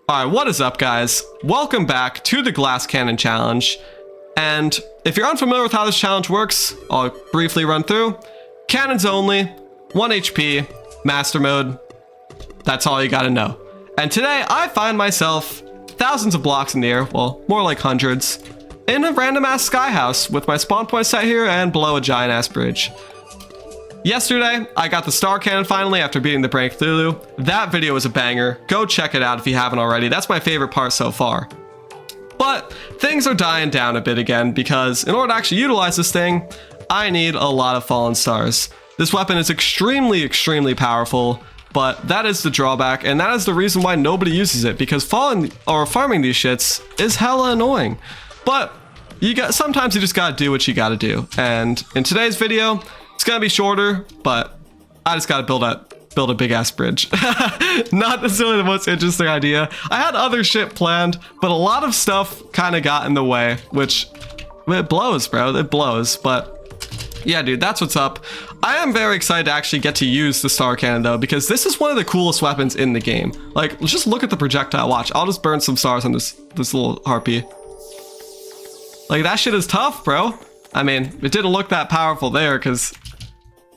Alright, what is up guys? Welcome back to the Glass Cannon Challenge. And if you're unfamiliar with how this challenge works, I'll briefly run through. Cannons only, 1 HP, Master Mode. That's all you gotta know. And today I find myself thousands of blocks in the air, well, more like hundreds, in a random ass sky house with my spawn point set here and below a giant ass bridge. Yesterday, I got the Star Cannon finally after beating the Brain Cthulhu. That video was a banger. Go check it out if you haven't already. That's my favorite part so far. But things are dying down a bit again because in order to actually utilize this thing, I need a lot of fallen stars. This weapon is extremely powerful, but that is the drawback, and that is the reason why nobody uses it, because farming these shits is hella annoying. But sometimes you just gotta do what you gotta do. And in today's video, it's gonna be shorter, but I just gotta build a big ass bridge. Not necessarily the most interesting idea. I had other shit planned, but a lot of stuff kind of got in the way, which it blows, bro. It blows. But yeah, dude, that's what's up. I am very excited to actually get to use the Star Cannon though, because this is one of the coolest weapons in the game. Like, just look at the projectile. Watch, I'll just burn some stars on this little harpy. Like, that shit is tough, bro. I mean, it didn't look that powerful there because,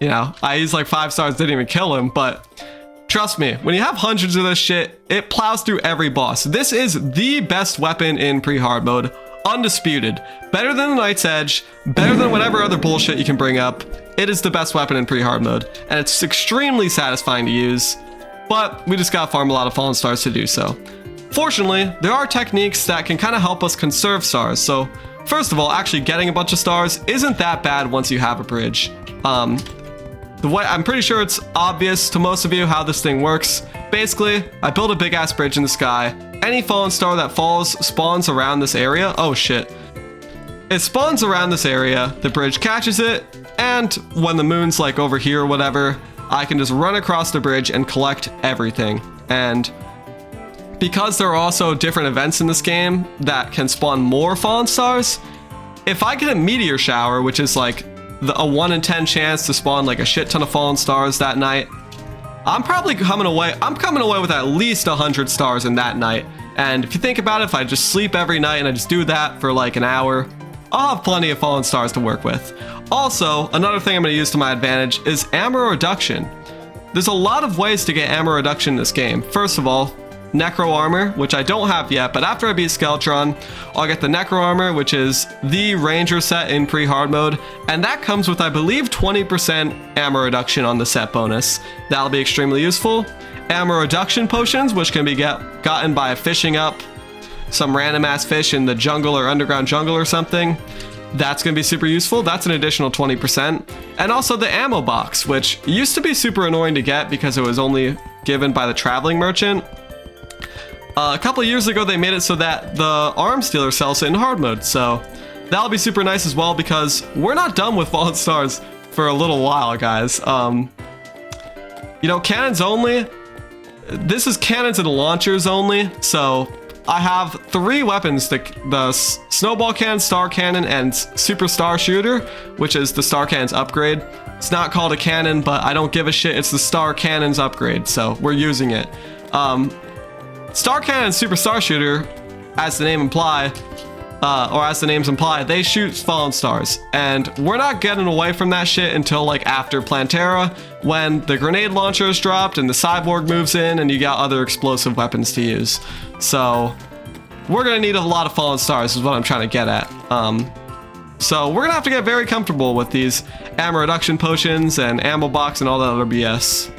you know, I used like 5 stars, didn't even kill him, but trust me, when you have hundreds of this shit, it plows through every boss. This is the best weapon in pre-hard mode, undisputed. Better than the Knight's Edge, better than whatever other bullshit you can bring up. It is the best weapon in pre-hard mode, and it's extremely satisfying to use, but we just gotta farm a lot of fallen stars to do so. Fortunately, there are techniques that can kind of help us conserve stars, so first of all, actually getting a bunch of stars isn't that bad once you have a bridge. I'm pretty sure it's obvious to most of you how this thing works. Basically, I build a big ass bridge in the sky. Any fallen star that falls spawns around this area. Oh shit. It spawns around this area, the bridge catches it, and when the moon's like over here or whatever, I can just run across the bridge and collect everything. And because there are also different events in this game that can spawn more fallen stars, if I get a meteor shower, which is like a 1 in 10 chance to spawn like a shit ton of fallen stars that night, I'm probably coming away with at least 100 stars in that night. And if you think about it, if I just sleep every night and I just do that for like an hour, I'll have plenty of fallen stars to work with. Also, another thing I'm going to use to my advantage is ammo reduction. There's a lot of ways to get ammo reduction in this game. First of all, Necro Armor, which I don't have yet, but after I beat Skeletron, I'll get the Necro Armor, which is the Ranger set in pre-hard mode, and that comes with, I believe, 20% ammo reduction on the set bonus. That'll be extremely useful. Ammo reduction potions, which can be gotten by fishing up some random ass fish in the jungle or underground jungle or something. That's going to be super useful. That's an additional 20%. And also the ammo box, which used to be super annoying to get because it was only given by the traveling merchant. A couple of years ago, they made it so that the arms dealer sells it in hard mode, so that'll be super nice as well because we're not done with fallen stars for a little while, guys. You know, cannons only. This is cannons and launchers only, so I have 3 weapons: the Snowball Cannon, Star Cannon, and Super Star Shooter, which is the Star Cannon's upgrade. It's not called a cannon, but I don't give a shit. It's the Star Cannon's upgrade, so we're using it. Star Cannon and Super Star Shooter, as the names imply, they shoot fallen stars. And we're not getting away from that shit until like after Plantera, when the grenade launcher is dropped and the cyborg moves in and you got other explosive weapons to use. So we're gonna need a lot of fallen stars is what I'm trying to get at. So we're gonna have to get very comfortable with these ammo reduction potions and ammo box and all that other BS.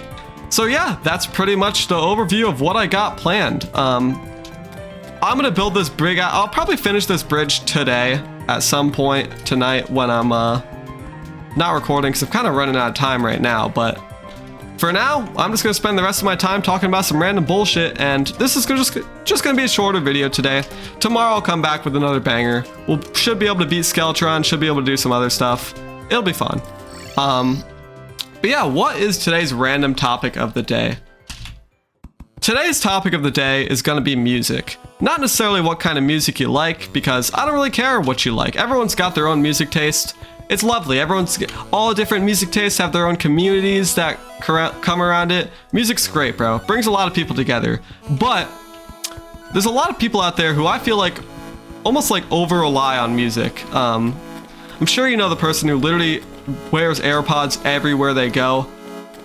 So yeah, that's pretty much the overview of what I got planned. I'm gonna build this bridge. I'll probably finish this bridge today at some point tonight when I'm not recording, because I'm kind of running out of time right now. But for now, I'm just gonna spend the rest of my time talking about some random bullshit, and this is just gonna be a shorter video today. Tomorrow I'll come back with another banger. Should be able to beat Skeletron, should be able to do some other stuff. It'll be fun. But yeah, what is today's random topic of the day? Today's topic of the day is going to be music. Not necessarily what kind of music you like, because I don't really care what you like. Everyone's got their own music taste. It's lovely. All different music tastes have their own communities that come around it. Music's great, bro. Brings a lot of people together. But there's a lot of people out there who I feel like almost like over rely on music. I'm sure you know the person who literally wears AirPods everywhere they go.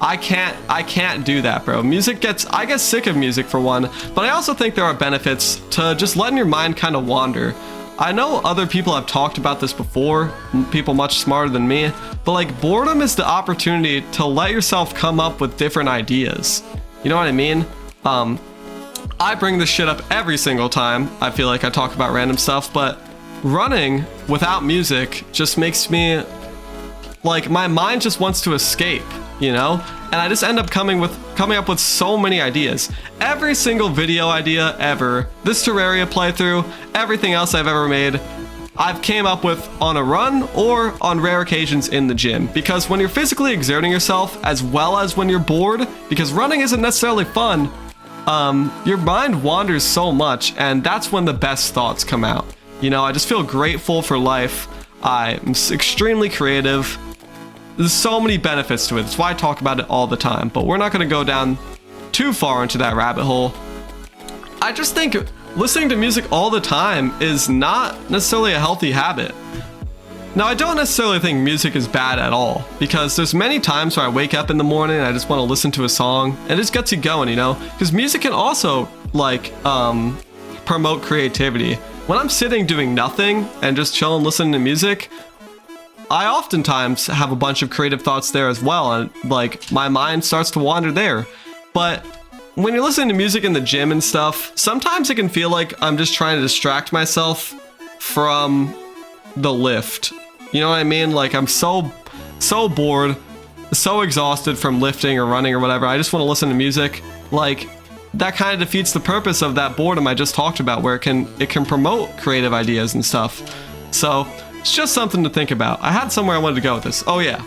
I can't do that, bro. I get sick of music for one, but I also think there are benefits to just letting your mind kind of wander. I know other people have talked about this before, people much smarter than me, but like boredom is the opportunity to let yourself come up with different ideas. You know what I mean? I bring this shit up every single time I feel like I talk about random stuff, but running without music just makes me, like, my mind just wants to escape, you know? And I just end up coming up with so many ideas. Every single video idea ever, this Terraria playthrough, everything else I've ever made, I've came up with on a run or on rare occasions in the gym. Because when you're physically exerting yourself as well as when you're bored, because running isn't necessarily fun, your mind wanders so much, and that's when the best thoughts come out. You know, I just feel grateful for life. I'm extremely creative. There's so many benefits to it. That's why I talk about it all the time, but we're not going to go down too far into that rabbit hole. I just think listening to music all the time is not necessarily a healthy habit. Now, I don't necessarily think music is bad at all, because there's many times where I wake up in the morning and I just want to listen to a song, and it just gets you going, you know? Because music can also, like, promote creativity. When I'm sitting doing nothing and just chilling listening to music, I oftentimes have a bunch of creative thoughts there as well, and like my mind starts to wander there. But when you're listening to music in the gym and stuff, sometimes it can feel like I'm just trying to distract myself from the lift. You know what I mean? Like, I'm so bored, so exhausted from lifting or running or whatever. I just want to listen to music. Like, that kind of defeats the purpose of that boredom I just talked about, where it can promote creative ideas and stuff. So it's just something to think about. I had somewhere I wanted to go with this. Oh yeah,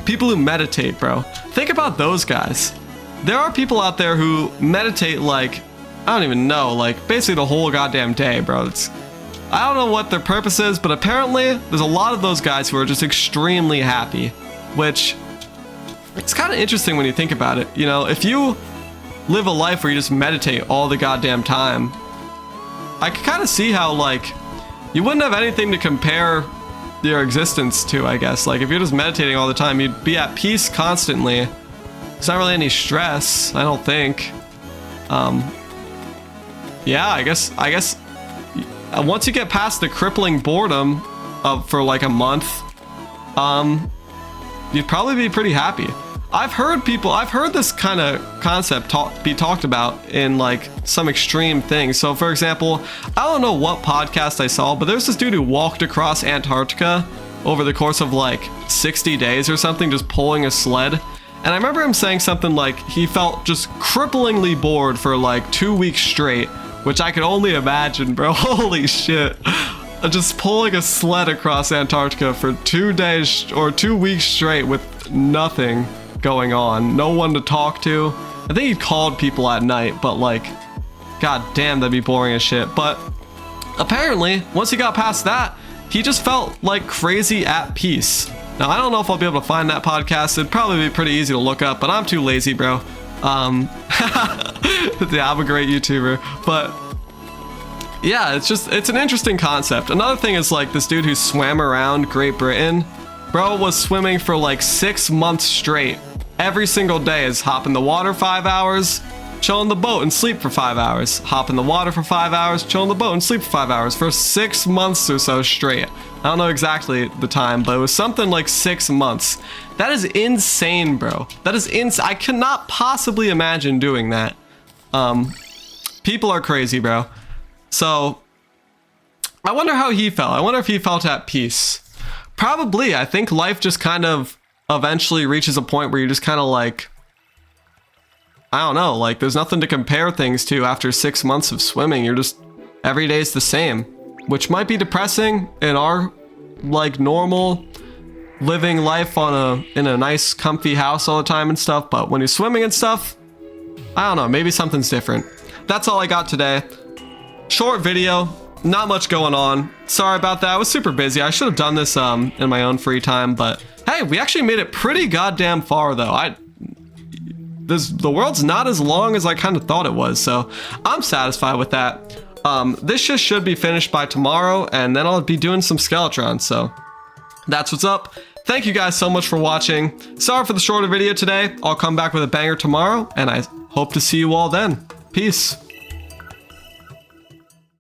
people who meditate, bro. Think about those guys. There are people out there who meditate, like, I don't even know, like basically the whole goddamn day, bro. I don't know what their purpose is, but apparently there's a lot of those guys who are just extremely happy, which it's kind of interesting when you think about it. You know, if you live a life where you just meditate all the goddamn time, I can kind of see how, like, you wouldn't have anything to compare your existence to, I guess. Like, if you're just meditating all the time, you'd be at peace constantly. There's not really any stress, I don't think. Yeah, I guess once you get past the crippling boredom for like a month, you'd probably be pretty happy. I've heard this kind of concept be talked about in like some extreme things. So for example, I don't know what podcast I saw, but there's this dude who walked across Antarctica over the course of like 60 days or something, just pulling a sled. And I remember him saying something like he felt just cripplingly bored for like 2 weeks straight, which I could only imagine, bro. Holy shit. Just pulling a sled across Antarctica for 2 days or 2 weeks straight with nothing going on, no one to talk to. I think he called people at night, but like, god damn, that'd be boring as shit. But apparently, once he got past that, he just felt like crazy at peace. Now, I don't know if I'll be able to find that podcast. It'd probably be pretty easy to look up, but I'm too lazy, bro. Yeah, I'm a great YouTuber, but yeah, it's an interesting concept. Another thing is like this dude who swam around Great Britain, bro, was swimming for like 6 months straight. Every single day is hop in the water 5 hours, chill in the boat and sleep for 5 hours. Hop in the water for 5 hours, chill in the boat and sleep for 5 hours for 6 months or so straight. I don't know exactly the time, but it was something like 6 months. That is insane, bro. That is insane. I cannot possibly imagine doing that. People are crazy, bro. So I wonder how he felt. I wonder if he felt at peace. Probably. I think life just kind of eventually reaches a point where you're just kind of like, I don't know, like there's nothing to compare things to after 6 months of swimming. You're just, every day's the same, which might be depressing in our like normal living life in a nice comfy house all the time and stuff. But when you're swimming and stuff, I don't know, maybe something's different. That's all I got today. Short video, not much going on. Sorry about that. I was super busy. I should have done this in my own free time, but hey, we actually made it pretty goddamn far though. the world's not as long as I kind of thought it was, so I'm satisfied with that. This just should be finished by tomorrow, and then I'll be doing some Skeletrons, so that's what's up. Thank you guys so much for watching. Sorry for the shorter video today. I'll come back with a banger tomorrow, and I hope to see you all then. Peace.